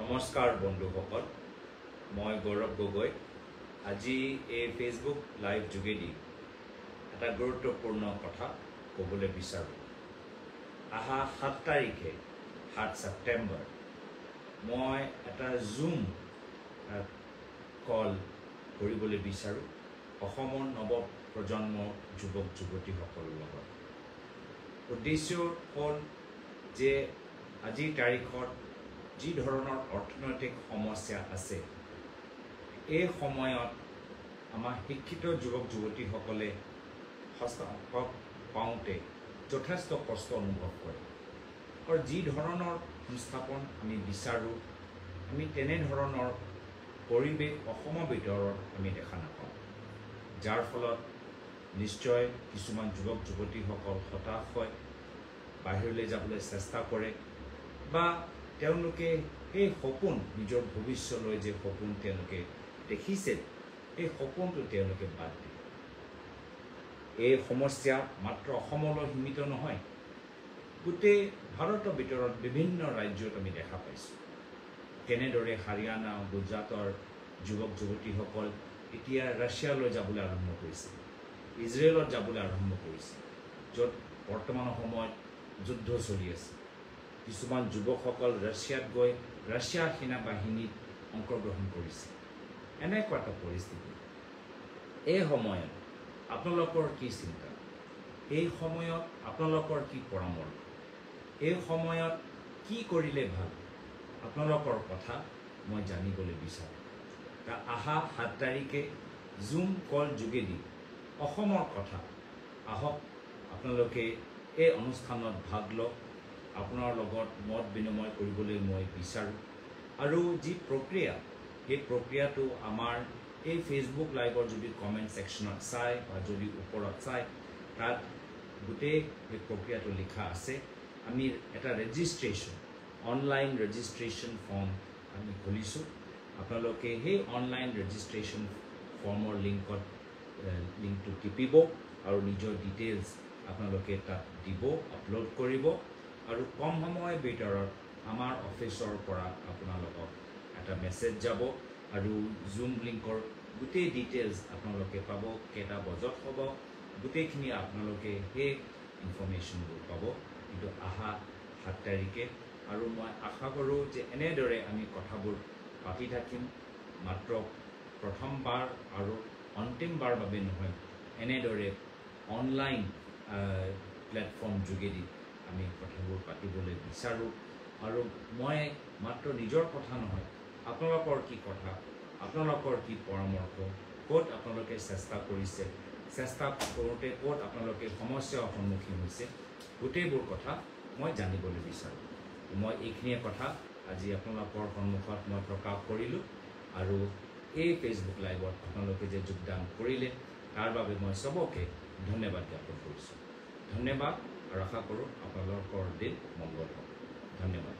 নমস্কাৰ বন্ধুসকল, মই গৌৰৱ গগৈ। আজি এই ফেচবুক লাইভ যোগেদি এটা গুৰুত্বপূৰ্ণ কথা ক'বলৈ বিচাৰোঁ। অহা 7 তাৰিখে 7 ছেপ্টেম্বৰ মই এটা জুম কল কৰিবলৈ বিচাৰোঁ অসমৰ নৱ প্ৰজন্মৰ যুৱক যুৱতীসকলৰ লগত। উদ্দেশ্য হ'ল যে আজিৰ তাৰিখত যি ধৰণৰ অৰ্থনৈতিক সমস্যা আছে, এই সময়ত আমাৰ শিক্ষিত যুৱক যুৱতীসকলে হস্তক্ষেপ পাওঁতে যথেষ্ট কষ্ট অনুভৱ কৰে। আৰু যি ধৰণৰ সংস্থাপন আমি বিচাৰোঁ, আমি তেনেধৰণৰ পৰিৱেশ অসমৰ ভিতৰত আমি দেখা নাপাওঁ, যাৰ ফলত নিশ্চয় কিছুমান যুৱক যুৱতীসকল হতাশ হয়, বাহিৰলৈ যাবলৈ চেষ্টা কৰে, বা তেওঁলোকে এই সপোন, নিজৰ ভৱিষ্যতলৈ যে সপোন তেওঁলোকে দেখিছে, এই সপোনটো তেওঁলোকে বাদ দিয়ে। এই সমস্যা মাত্ৰ অসমলৈ সীমিত নহয়, গোটেই ভাৰতৰ ভিতৰত বিভিন্ন ৰাজ্যত আমি দেখা পাইছোঁ। কেনেদৰে হাৰিয়ানা, গুজৰাটৰ যুৱক যুৱতীসকল এতিয়া ৰাছিয়ালৈ যাবলৈ আৰম্ভ কৰিছে, ইজৰাইলত যাবলৈ আৰম্ভ কৰিছে, য'ত বৰ্তমান সময়ত যুদ্ধ চলি আছে। কিছুমান যুৱকসকল ৰাছিয়াত গৈ ৰাছিয়া সেনাবাহিনীত অংশগ্ৰহণ কৰিছে। এনেকুৱা এটা পৰিস্থিতি। এই সময়ত আপোনালোকৰ কি চিন্তা? এই সময়ত আপোনালোকৰ কি পৰামৰ্শ? এই সময়ত কি কৰিলে ভাল? আপোনালোকৰ কথা মই জানিবলৈ বিচাৰোঁ। অহা 7 তাৰিখে জুম কল যোগেদি অসমৰ কথা আহক, আপোনালোকে এই অনুষ্ঠানত ভাগ লওক। আপোনাৰ লগত মত বিনিময় কৰিবলৈ মই বিচাৰোঁ। আৰু যি প্ৰক্ৰিয়া, সেই প্ৰক্ৰিয়াটো আমাৰ এই ফেচবুক লাইভৰ যদি কমেণ্ট ছেকশ্যনত চায় বা যদি ওপৰত চায়, তাত গোটেই এই প্ৰক্ৰিয়াটো লিখা আছে। আমি এটা অনলাইন ৰেজিষ্ট্ৰেশ্যন ফৰ্ম আমি খুলিছোঁ। আপোনালোকে সেই অনলাইন ৰেজিষ্ট্ৰেশ্যন ফৰ্মৰ লিংকটো টিপিব আৰু নিজৰ ডিটেইলছ আপোনালোকে তাত দিব, আপলোড কৰিব। আৰু কম সময়ৰ ভিতৰত আমাৰ অফিচৰ পৰা আপোনালোকক এটা মেছেজ যাব আৰু জুম লিংকৰ গোটেই ডিটেইলছ আপোনালোকে পাব, কেইটা বজাত হ'ব, গোটেইখিনি আপোনালোকে সেই ইনফৰ্মেশ্যনবোৰ পাব। কিন্তু অহা 7 তাৰিখে, আৰু মই আশা কৰোঁ যে এনেদৰে আমি কথাবোৰ পাতি থাকিম। মাত্ৰ প্ৰথমবাৰ আৰু অন্তিমবাৰ বাবে নহয়, এনেদৰে অনলাইন প্লেটফৰ্ম যোগেদি আমি কথাবোৰ পাতিবলৈ বিচাৰোঁ। আৰু মই মাত্ৰ নিজৰ কথা নহয়, আপোনালোকৰ কি কথা, আপোনালোকৰ কি পৰামৰ্শ, ক'ত আপোনালোকে চেষ্টা কৰিছে, চেষ্টা কৰোঁতে ক'ত আপোনালোকে সমস্যাৰ সন্মুখীন হৈছে, গোটেইবোৰ কথা মই জানিবলৈ বিচাৰোঁ। মই এইখিনিয়ে কথা আজি আপোনালোকৰ সন্মুখত মই প্ৰকাশ কৰিলোঁ। আৰু এই ফেচবুক লাইভত আপোনালোকে যে যোগদান কৰিলে, তাৰ বাবে মই চবকে ধন্যবাদ জ্ঞাপন কৰিছোঁ। ধন্যবাদ, আৰু আশা কৰোঁ আপোনালোকৰ দিন মংগল হ'ব। ধন্যবাদ।